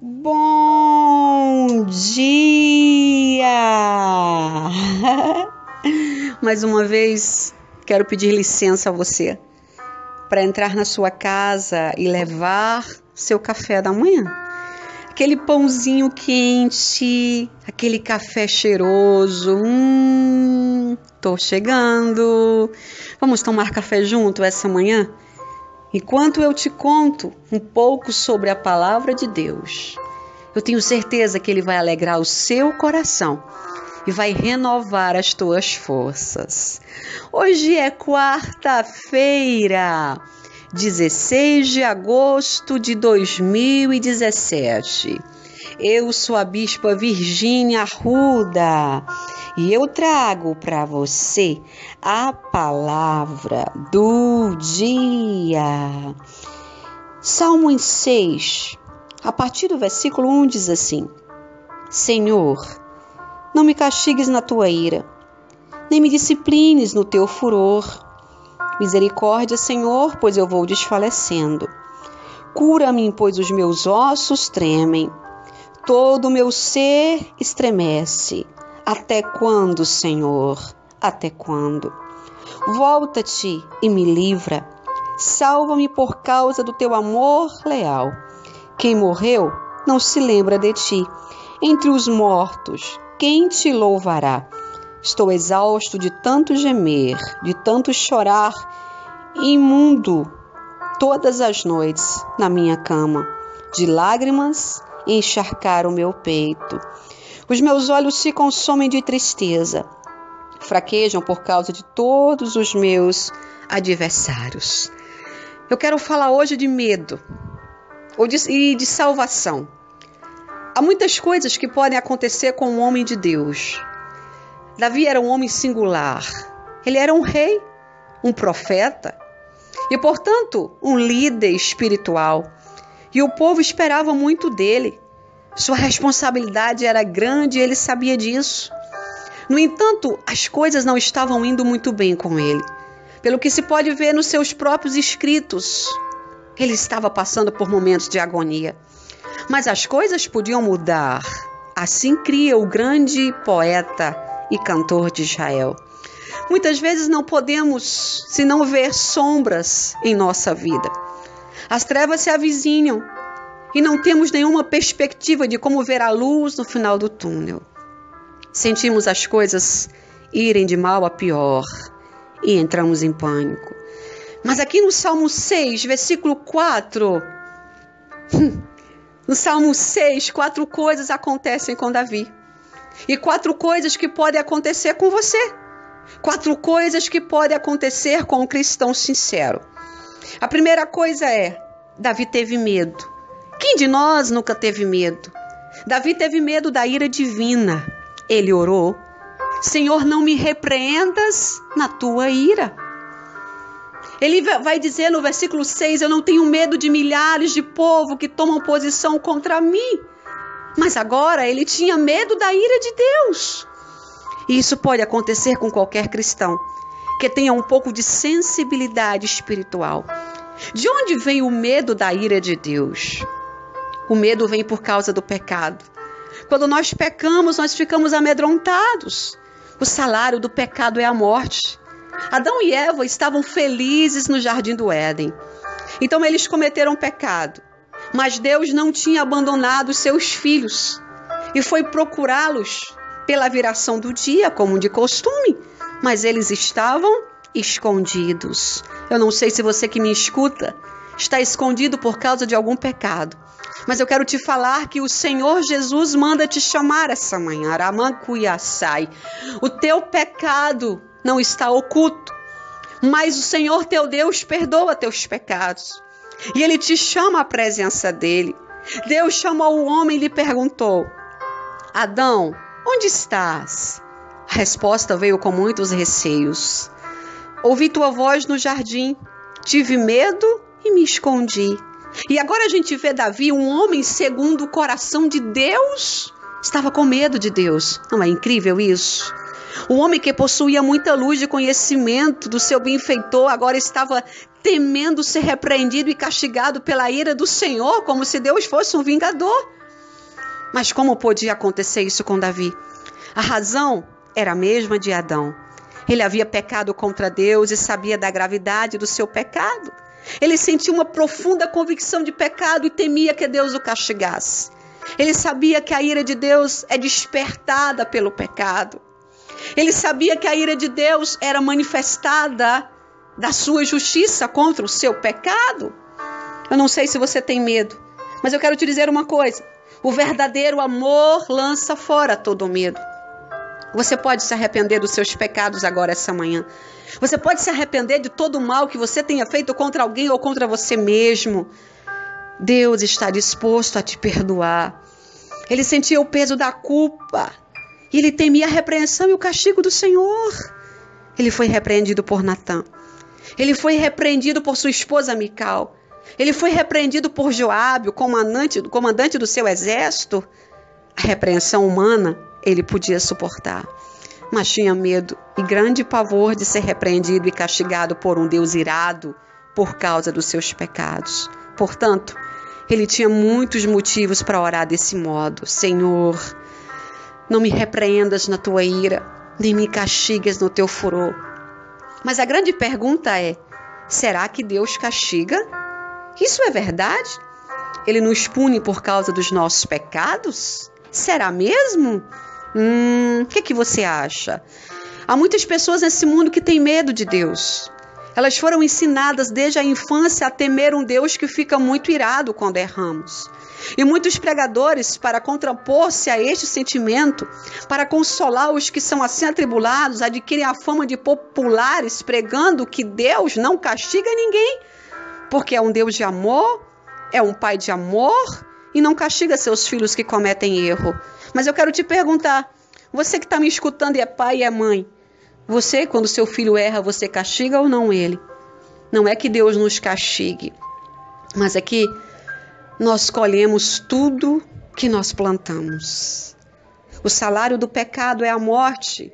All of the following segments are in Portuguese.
Bom dia! Mais uma vez, quero pedir licença a você para entrar na sua casa e levar seu café da manhã. Aquele pãozinho quente, aquele café cheiroso. Tô chegando. Vamos tomar café junto essa manhã? Enquanto eu te conto um pouco sobre a palavra de Deus, eu tenho certeza que Ele vai alegrar o seu coração e vai renovar as tuas forças. Hoje é quarta-feira, 16 de agosto de 2017. Eu sou a Bispa Virgínia Arruda e eu trago para você a palavra do dia. Salmo 6, a partir do versículo 1 diz assim: Senhor, não me castigues na tua ira, nem me disciplines no teu furor. Misericórdia, Senhor, pois eu vou desfalecendo. Cura-me, pois os meus ossos tremem. Todo o meu ser estremece. Até quando, Senhor? Até quando? Volta-te e me livra. Salva-me por causa do teu amor leal. Quem morreu não se lembra de ti. Entre os mortos, quem te louvará? Estou exausto de tanto gemer, de tanto chorar, imundo todas as noites na minha cama, de lágrimas encharcar o meu peito. Os meus olhos se consomem de tristeza, fraquejam por causa de todos os meus adversários. Eu quero falar hoje de medo e de salvação. Há muitas coisas que podem acontecer com um homem de Deus. Davi era um homem singular. Ele era um rei, um profeta e, portanto, um líder espiritual. E o povo esperava muito dele. Sua responsabilidade era grande e ele sabia disso. No entanto, as coisas não estavam indo muito bem com ele. Pelo que se pode ver nos seus próprios escritos, ele estava passando por momentos de agonia. Mas as coisas podiam mudar. Assim cria o grande poeta e cantor de Israel. Muitas vezes não podemos senão ver sombras em nossa vida. As trevas se avizinham e não temos nenhuma perspectiva de como ver a luz no final do túnel. Sentimos as coisas irem de mal a pior e entramos em pânico. Mas aqui no Salmo 6, versículo 4, no Salmo 6, 4 coisas acontecem com Davi. E 4 coisas que podem acontecer com você. 4 coisas que podem acontecer com um cristão sincero. A primeira coisa é, Davi teve medo. Quem de nós nunca teve medo? Davi teve medo da ira divina. Ele orou: Senhor, não me repreendas na tua ira. Ele vai dizer no versículo 6, eu não tenho medo de milhares de povo que tomam posição contra mim. Mas agora ele tinha medo da ira de Deus. E isso pode acontecer com qualquer cristão que tenha um pouco de sensibilidade espiritual. De onde vem o medo da ira de Deus? O medo vem por causa do pecado. Quando nós pecamos, nós ficamos amedrontados. O salário do pecado é a morte. Adão e Eva estavam felizes no jardim do Éden. Então eles cometeram pecado. Mas Deus não tinha abandonado os seus filhos e foi procurá-los pela viração do dia, como de costume. Mas eles estavam escondidos. Eu não sei se você que me escuta está escondido por causa de algum pecado. Mas eu quero te falar que o Senhor Jesus manda te chamar essa manhã. Aramancuiaçai. O teu pecado não está oculto, mas o Senhor teu Deus perdoa teus pecados. E Ele te chama à presença dEle. Deus chamou o homem e lhe perguntou: Adão, onde estás? A resposta veio com muitos receios. Ouvi tua voz no jardim, tive medo e me escondi. E agora a gente vê Davi, um homem segundo o coração de Deus, estava com medo de Deus. Não é incrível isso? Um homem que possuía muita luz de conhecimento do seu benfeitor, agora estava temendo ser repreendido e castigado pela ira do Senhor, como se Deus fosse um vingador. Mas como podia acontecer isso com Davi? A razão era a mesma de Adão. Ele havia pecado contra Deus e sabia da gravidade do seu pecado. Ele sentia uma profunda convicção de pecado e temia que Deus o castigasse. Ele sabia que a ira de Deus é despertada pelo pecado. Ele sabia que a ira de Deus era manifestada da sua justiça contra o seu pecado. Eu não sei se você tem medo, mas eu quero te dizer uma coisa. O verdadeiro amor lança fora todo medo. Você pode se arrepender dos seus pecados agora, essa manhã. Você pode se arrepender de todo o mal que você tenha feito contra alguém ou contra você mesmo. Deus está disposto a te perdoar. Ele sentia o peso da culpa. E ele temia a repreensão e o castigo do Senhor. Ele foi repreendido por Natã. Ele foi repreendido por sua esposa Mical. Ele foi repreendido por Joabe, o comandante do seu exército. A repreensão humana ele podia suportar, mas tinha medo e grande pavor de ser repreendido e castigado por um Deus irado por causa dos seus pecados. Portanto, ele tinha muitos motivos para orar desse modo. Senhor, não me repreendas na tua ira, nem me castigues no teu furor. Mas a grande pergunta é, será que Deus castiga? Isso é verdade? Ele nos pune por causa dos nossos pecados? Será mesmo? O que você acha? Há muitas pessoas nesse mundo que têm medo de Deus. Elas foram ensinadas desde a infância a temer um Deus que fica muito irado quando erramos. E muitos pregadores, para contrapor-se a este sentimento, para consolar os que são assim atribulados, adquirem a fama de populares, pregando que Deus não castiga ninguém, porque é um Deus de amor, é um pai de amor e não castiga seus filhos que cometem erro. Mas eu quero te perguntar, você que está me escutando e é pai e é mãe, você, quando seu filho erra, você castiga ou não ele? Não é que Deus nos castigue, mas é que nós colhemos tudo que nós plantamos. O salário do pecado é a morte,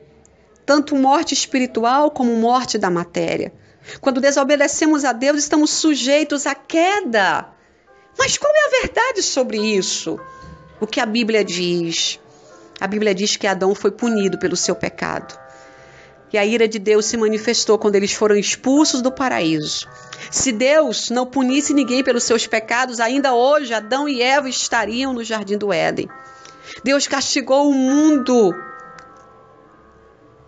tanto morte espiritual como morte da matéria. Quando desobedecemos a Deus, estamos sujeitos à queda. Mas qual é a verdade sobre isso? O que a Bíblia diz? A Bíblia diz que Adão foi punido pelo seu pecado. E a ira de Deus se manifestou quando eles foram expulsos do paraíso. Se Deus não punisse ninguém pelos seus pecados, ainda hoje Adão e Eva estariam no jardim do Éden. Deus castigou o mundo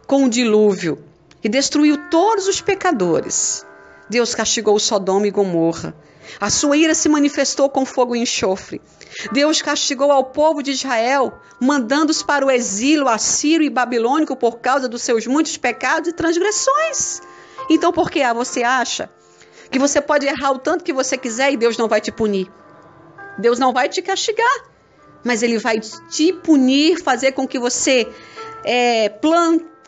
com um dilúvio e destruiu todos os pecadores. Deus castigou Sodoma e Gomorra. A sua ira se manifestou com fogo e enxofre. Deus castigou ao povo de Israel, mandando-os para o exílio assírio e babilônico por causa dos seus muitos pecados e transgressões. Então, por que você acha que você pode errar o tanto que você quiser e Deus não vai te punir? Deus não vai te castigar, mas Ele vai te punir, fazer com que você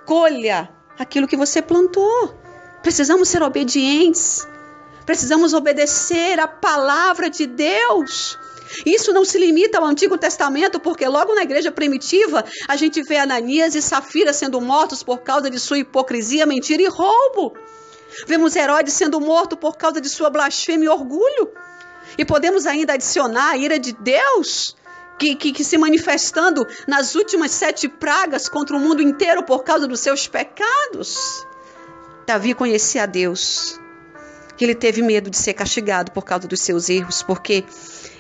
colha aquilo que você plantou. Precisamos ser obedientes. Precisamos obedecer a palavra de Deus. Isso não se limita ao Antigo Testamento, porque logo na igreja primitiva a gente vê Ananias e Safira sendo mortos por causa de sua hipocrisia, mentira e roubo. Vemos Herodes sendo morto por causa de sua blasfêmia e orgulho. E podemos ainda adicionar a ira de Deus, que se manifestando nas últimas 7 pragas contra o mundo inteiro por causa dos seus pecados. Davi conhecia a Deus. Ele teve medo de ser castigado por causa dos seus erros, porque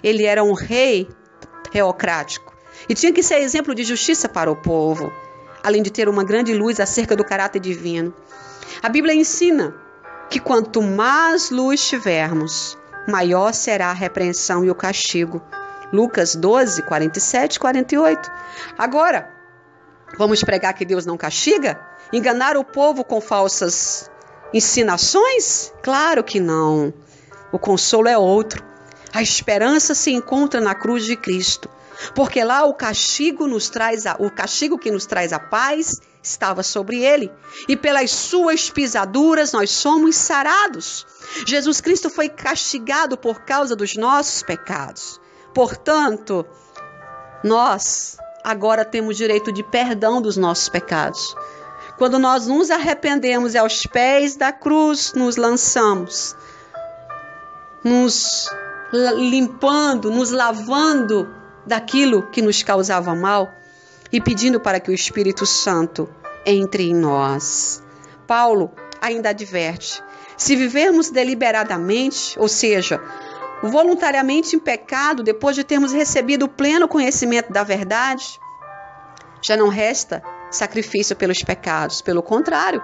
ele era um rei teocrático e tinha que ser exemplo de justiça para o povo, além de ter uma grande luz acerca do caráter divino. A Bíblia ensina que quanto mais luz tivermos, maior será a repreensão e o castigo. Lucas 12, 47 e 48. Agora, vamos pregar que Deus não castiga? Enganar o povo com falsas ensinações? Claro que não. O consolo é outro. A esperança se encontra na cruz de Cristo, porque lá o castigo que nos traz a paz estava sobre ele, e pelas suas pisaduras nós somos sarados. Jesus Cristo foi castigado por causa dos nossos pecados. Portanto, nós agora temos direito de perdão dos nossos pecados. Quando nós nos arrependemos e aos pés da cruz nos lançamos, nos limpando, nos lavando daquilo que nos causava mal e pedindo para que o Espírito Santo entre em nós. Paulo ainda adverte: se vivermos deliberadamente, ou seja, voluntariamente em pecado, depois de termos recebido o pleno conhecimento da verdade, já não resta sacrifício pelos pecados. Pelo contrário,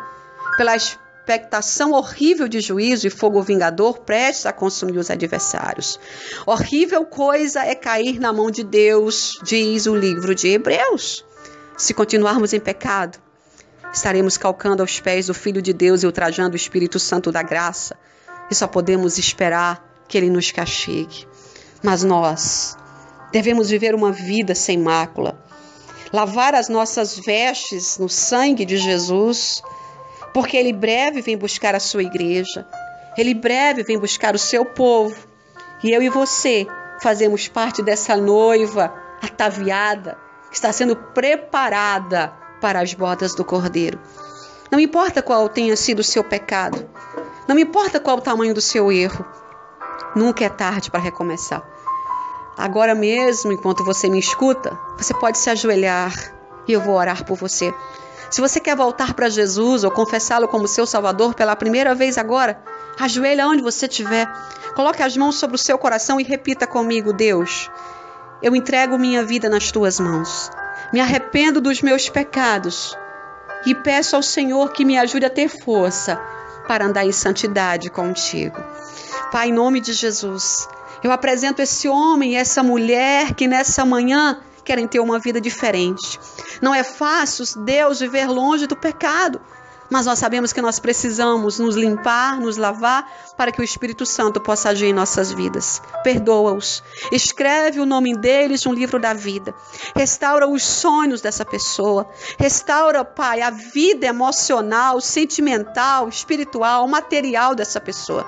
pela expectação horrível de juízo e fogo vingador prestes a consumir os adversários. Horrível coisa é cair na mão de Deus, diz o livro de Hebreus. Se continuarmos em pecado, estaremos calcando aos pés do Filho de Deus e ultrajando o Espírito Santo da graça, e só podemos esperar que Ele nos castigue. Mas nós devemos viver uma vida sem mácula, lavar as nossas vestes no sangue de Jesus, porque Ele breve vem buscar a sua igreja, Ele breve vem buscar o seu povo, e eu e você fazemos parte dessa noiva ataviada, que está sendo preparada para as bodas do Cordeiro. Não importa qual tenha sido o seu pecado, não importa qual o tamanho do seu erro, nunca é tarde para recomeçar. Agora mesmo, enquanto você me escuta, você pode se ajoelhar e eu vou orar por você. Se você quer voltar para Jesus ou confessá-lo como seu Salvador pela primeira vez agora, ajoelha onde você estiver. Coloque as mãos sobre o seu coração e repita comigo: Deus, eu entrego minha vida nas tuas mãos. Me arrependo dos meus pecados e peço ao Senhor que me ajude a ter força para andar em santidade contigo. Pai, em nome de Jesus, eu apresento esse homem e essa mulher que nessa manhã querem ter uma vida diferente. Não é fácil, Deus, viver longe do pecado, mas nós sabemos que nós precisamos nos limpar, nos lavar, para que o Espírito Santo possa agir em nossas vidas. Perdoa-os, escreve o nome deles no livro da vida, restaura os sonhos dessa pessoa, restaura, Pai, a vida emocional, sentimental, espiritual, material dessa pessoa,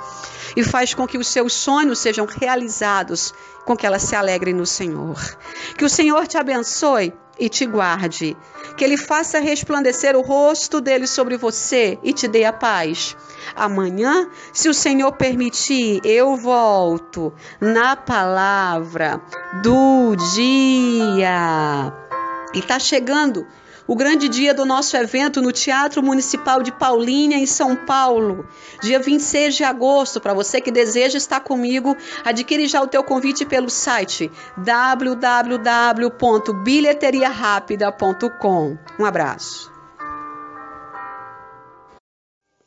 e faz com que os seus sonhos sejam realizados, com que ela se alegre no Senhor. Que o Senhor te abençoe e te guarde, que Ele faça resplandecer o rosto dele sobre você e te dê a paz. Amanhã, se o Senhor permitir, eu volto na palavra do dia. E está chegando o grande dia do nosso evento no Teatro Municipal de Paulínia, em São Paulo, dia 26 de agosto. Para você que deseja estar comigo, adquire já o teu convite pelo site www.bilheteriarapida.com. Um abraço.